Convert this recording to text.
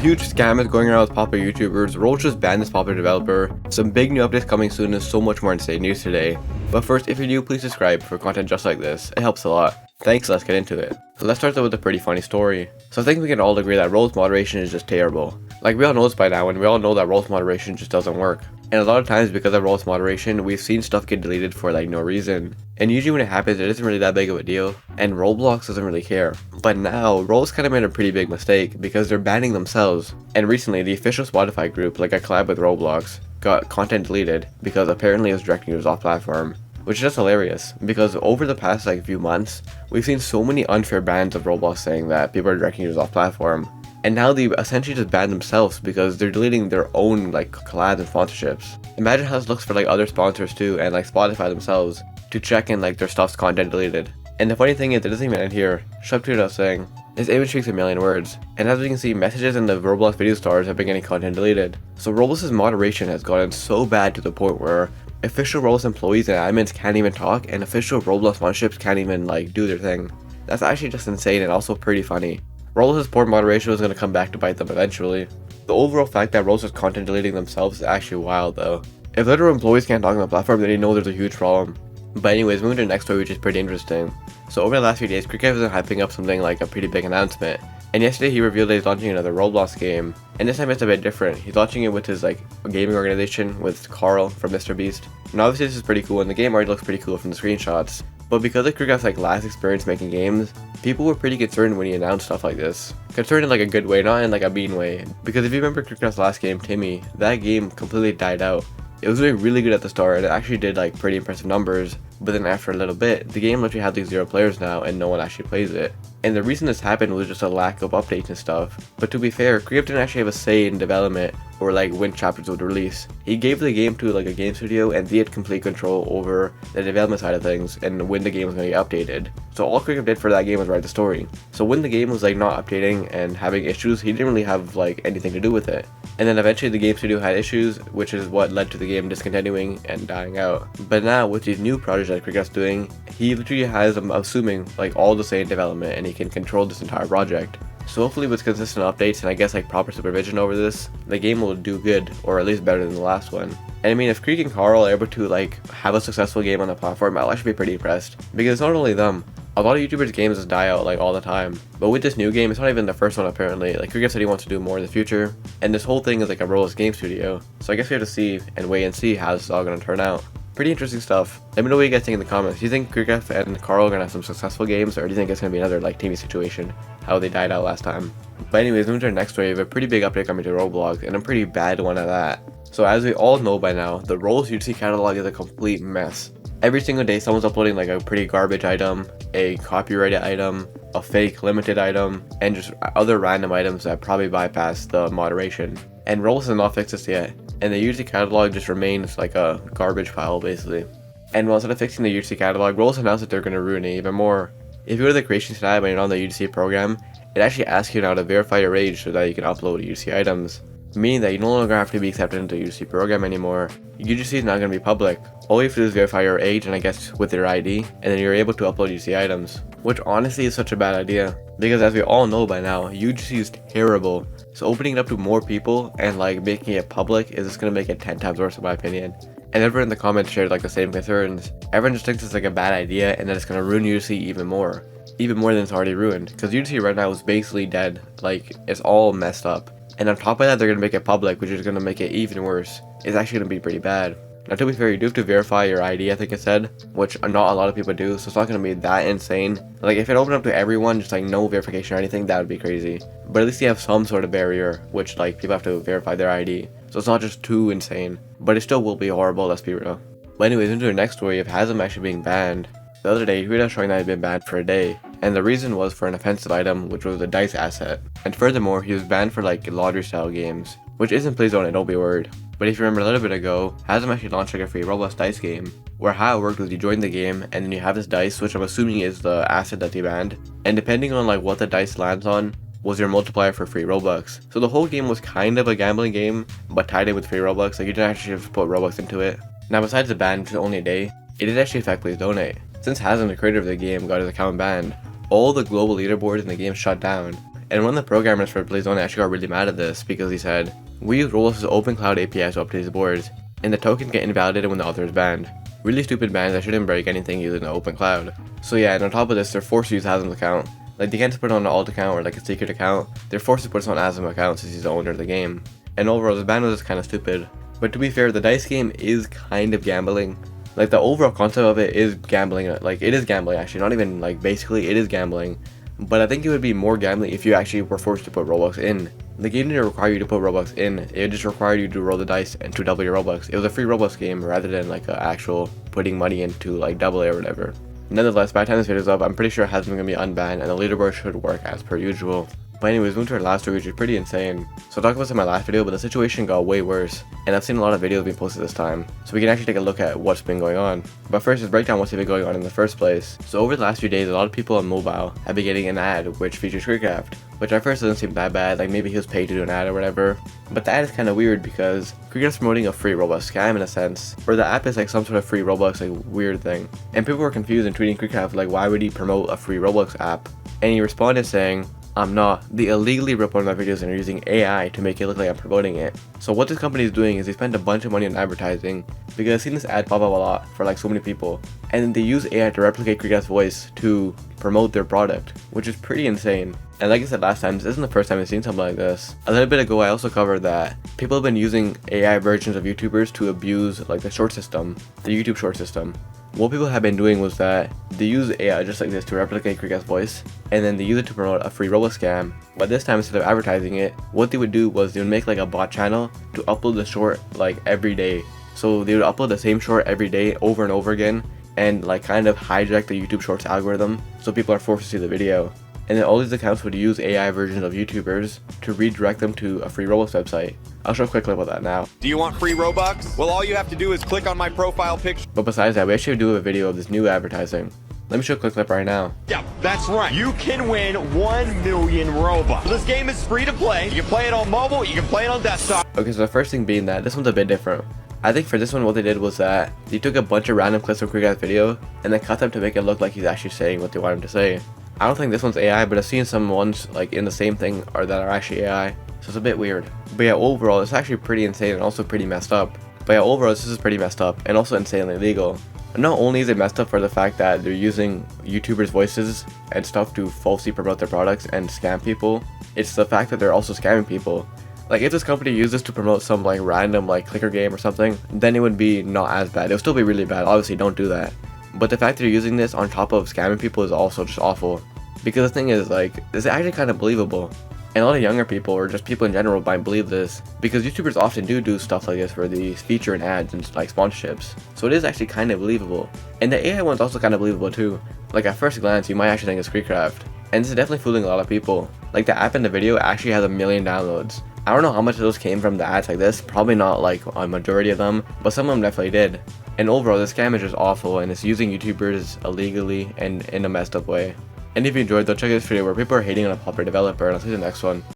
huge scam is going around with popular YouTubers, Roblox just banned this popular developer, some big new updates coming soon, and so much more insane news today. But first, if you're new, please subscribe for content just like this, it helps a lot. Thanks, let's get into it. Let's start though with a pretty funny story. So I think we can all agree that Roblox moderation is just terrible. Like we all know this by now, and we all know that Roblox moderation just doesn't work. And a lot of times because of Roblox moderation, we've seen stuff get deleted for like no reason. And usually when it happens, it isn't really that big of a deal, and Roblox doesn't really care. But now, Roblox kind of made a pretty big mistake because they're banning themselves. And recently, the official Spotify group, like a collab with Roblox, got content deleted because apparently it was directing users off platform. Which is just hilarious, because over the past like few months, we've seen so many unfair bans of Roblox saying that people are directing users off platform. And now they essentially just banned themselves because they're deleting their own like collabs and sponsorships. Imagine how this looks for like other sponsors too, and like Spotify themselves, to check in like their stuff's content deleted. And the funny thing is, it doesn't even end here. Shub tweeted out saying, "This image speaks a million words." And as we can see, messages in the Roblox video stars have been getting content deleted. So Roblox's moderation has gotten so bad to the point where official Roblox employees and admins can't even talk, and official Roblox sponsorships can't even like do their thing. That's actually just insane and also pretty funny. Roblox's poor moderation was going to come back to bite them eventually. The overall fact that Roblox is content deleting themselves is actually wild though. If literal employees can't talk on the platform, then you know there's a huge problem. But anyways, moving to the next story, which is pretty interesting. So over the last few days, KreekCraft has been hyping up something like a pretty big announcement. And yesterday he revealed that he's launching another Roblox game. And this time it's a bit different. He's launching it with his like gaming organization with Carl from MrBeast. And obviously this is pretty cool, and the game already looks pretty cool from the screenshots. But because of KreekCraft's like last experience making games, people were pretty concerned when he announced stuff like this. Concerned in like a good way, not in like a mean way. Because if you remember KreekCraft's last game, Timmy, that game completely died out. It was doing really good at the start, and it actually did like pretty impressive numbers, but then after a little bit, the game literally had like 0 players now and no one actually plays it. And the reason this happened was just a lack of updates and stuff. But to be fair, KreekCraft didn't actually have a say in development or like when chapters would release. He gave the game to like a game studio, and they had complete control over the development side of things and when the game was going to get updated. So all KreekCraft did for that game was write the story. So when the game was like not updating and having issues, he didn't really have like anything to do with it. And then eventually the game studio had issues, which is what led to the game discontinuing and dying out. But now with these new projects that KreekCraft's doing, he literally has, I'm assuming, like all the say in development, and he can control this entire project. So hopefully with consistent updates and I guess like proper supervision over this, the game will do good, or at least better than the last one. And I mean, if Kreek and Carl are able to like have a successful game on the platform, I'll actually be pretty impressed. Because it's not only them, a lot of YouTubers' games just die out like all the time. But with this new game, it's not even the first one apparently. Like KreekCraft said he wants to do more in the future, and this whole thing is like a Roblox game studio. So I guess we have to see and wait and see how this is all gonna turn out. Pretty interesting stuff. Let me know what you guys think in the comments. Do you think KreekCraft and Carl are gonna have some successful games, or do you think it's gonna be another like Timmy situation, how they died out last time? But anyways, moving to our next story, we have a pretty big update coming to Roblox, and a pretty bad one at that. So as we all know by now, the Roblox UGC catalog is a complete mess. Every single day someone's uploading like a pretty garbage item, a copyrighted item, a fake limited item, and just other random items that probably bypass the moderation. And Roblox has not fixed this yet, and the UGC catalog just remains like a garbage pile basically. And while instead of fixing the UGC catalog, Roblox announced that they're going to ruin it even more. If you go to the creation tab and you're on the UGC program, it actually asks you now to verify your age so that you can upload UGC items. Meaning that you no longer have to be accepted into the UGC program anymore. UGC is not going to be public. All you have to do is verify your age and I guess with your ID, and then you're able to upload UGC items. Which honestly is such a bad idea, because as we all know by now, UGC is terrible. So opening it up to more people and like making it public is just going to make it 10 times worse in my opinion. And everyone in the comments shared like the same concerns. Everyone just thinks it's like a bad idea and that it's going to ruin UGC even more than it's already ruined. Because UGC right now is basically dead, like it's all messed up. And on top of that, they're going to make it public, which is going to make it even worse. It's actually going to be pretty bad. Now to be fair, you do have to verify your ID, I think it said, which not a lot of people do, so it's not going to be that insane. Like if it opened up to everyone, just like no verification or anything, that would be crazy. But at least you have some sort of barrier, which like people have to verify their ID. So it's not just too insane, but it still will be horrible, let's be real. But anyways, into the next story of Hazem actually being banned. The other day, he tweeted out showing that he'd been banned for a day, and the reason was for an offensive item, which was a dice asset. And furthermore, he was banned for like lottery style games, which isn't Play Zone, don't be worried. But if you remember a little bit ago, Hazem actually launched like a free Roblox dice game, where how it worked was you join the game, and then you have this dice, which I'm assuming is the asset that they banned, and depending on like what the dice lands on, was your multiplier for free Robux. So the whole game was kind of a gambling game, but tied in with free Robux, like you didn't actually have to put Robux into it. Now besides the ban, which is only a day, it did actually affect Please Donate. Since Hazem, the creator of the game, got his account banned, all the global leaderboards in the game shut down, And one of the programmers for Playzone actually got really mad at this because he said, "We use Roblox's open cloud APIs to update these boards, and the tokens get invalidated when the author is banned. Really stupid bans that shouldn't break anything using the open cloud." So yeah, and on top of this, they're forced to use Hazem's account. Like, they can't just put it on an alt account or like a secret account. They're forced to put it on Hazem's account since he's the owner of the game. And overall, the ban was just kind of stupid. But to be fair, the dice game is kind of gambling. Like, the overall concept of it is gambling. Like, it is gambling actually, not even like basically, it is gambling. But I think it would be more gambling if you actually were forced to put Robux in. The game didn't require you to put Robux in, it just required you to roll the dice and to double your Robux. It was a free Robux game rather than like an actual putting money into like double it or whatever. Nonetheless, by the time this video is up, I'm pretty sure Hazem gonna be unbanned and the leaderboard should work as per usual. But anyways, moving to our last story, which is pretty insane. So I talked about this in my last video, but the situation got way worse, and I've seen a lot of videos being posted this time, so we can actually take a look at what's been going on. But first, let's break down what's been going on in the first place. So over the last few days, a lot of people on mobile have been getting an ad which features KreekCraft, which at first doesn't seem that bad, like maybe he was paid to do an ad or whatever. But the ad is kind of weird because KreekCraft's promoting a free Roblox scam in a sense, or the app is like some sort of free Roblox like weird thing. And people were confused and tweeting KreekCraft like, why would he promote a free Roblox app? And he responded saying, "I'm not. They illegally upload my videos and are using AI to make it look like I'm promoting it." So what this company is doing is they spend a bunch of money on advertising, because I've seen this ad pop up a lot for like so many people, and then they use AI to replicate KreekCraft's voice to promote their product, which is pretty insane. And like I said last time, this isn't the first time I've seen something like this. A little bit ago I also covered that people have been using AI versions of YouTubers to abuse like the short system, the YouTube short system. What people have been doing was that they use AI just like this to replicate KreekCraft's voice, and then they use it to promote a free Roblox scam. But this time, instead of advertising it, what they would do was they would make like a bot channel to upload the short like every day. So they would upload the same short every day over and over again, and like kind of hijack the YouTube Shorts algorithm, so people are forced to see the video. And then all these accounts would use AI versions of YouTubers to redirect them to a free Roblox website. I'll show a quick clip of that now. Do you want free Robux? Well, all you have to do is click on my profile picture. But besides that, we actually do a video of this new advertising. Let me show a quick clip right now. Yeah, that's right. You can win 1 million Robux. This game is free to play. You can play it on mobile, you can play it on desktop. Okay, so the first thing being that this one's a bit different. I think for this one, what they did was that they took a bunch of random clips from KreekCraft's video and then cut them to make it look like he's actually saying what they want him to say. I don't think this one's AI, but I've seen some ones like in the same thing or that are actually AI, so it's a bit weird. But yeah, overall, it's actually pretty insane and also pretty messed up. But yeah, overall, this is pretty messed up and also insanely illegal. Not only is it messed up for the fact that they're using YouTubers' voices and stuff to falsely promote their products and scam people, it's the fact that they're also scamming people. Like, if this company used this to promote some like random like clicker game or something, then it would be not as bad. It would still be really bad. Obviously, don't do that. But the fact that they're using this on top of scamming people is also just awful. Because the thing is, like, it's actually kind of believable. And a lot of younger people, or just people in general, might believe this. Because YouTubers often do stuff like this for these feature and ads and like sponsorships. So it is actually kind of believable. And the AI one's also kind of believable too. Like, at first glance, you might actually think it's KreekCraft. And this is definitely fooling a lot of people. Like, the app in the video actually has 1 million downloads. I don't know how much of those came from the ads like this. Probably not like a majority of them, but some of them definitely did. And overall, this scam is just awful, and it's using YouTubers illegally and in a messed up way. And if you enjoyed, though, check out this video where people are hating on a popular developer, and I'll see you in the next one.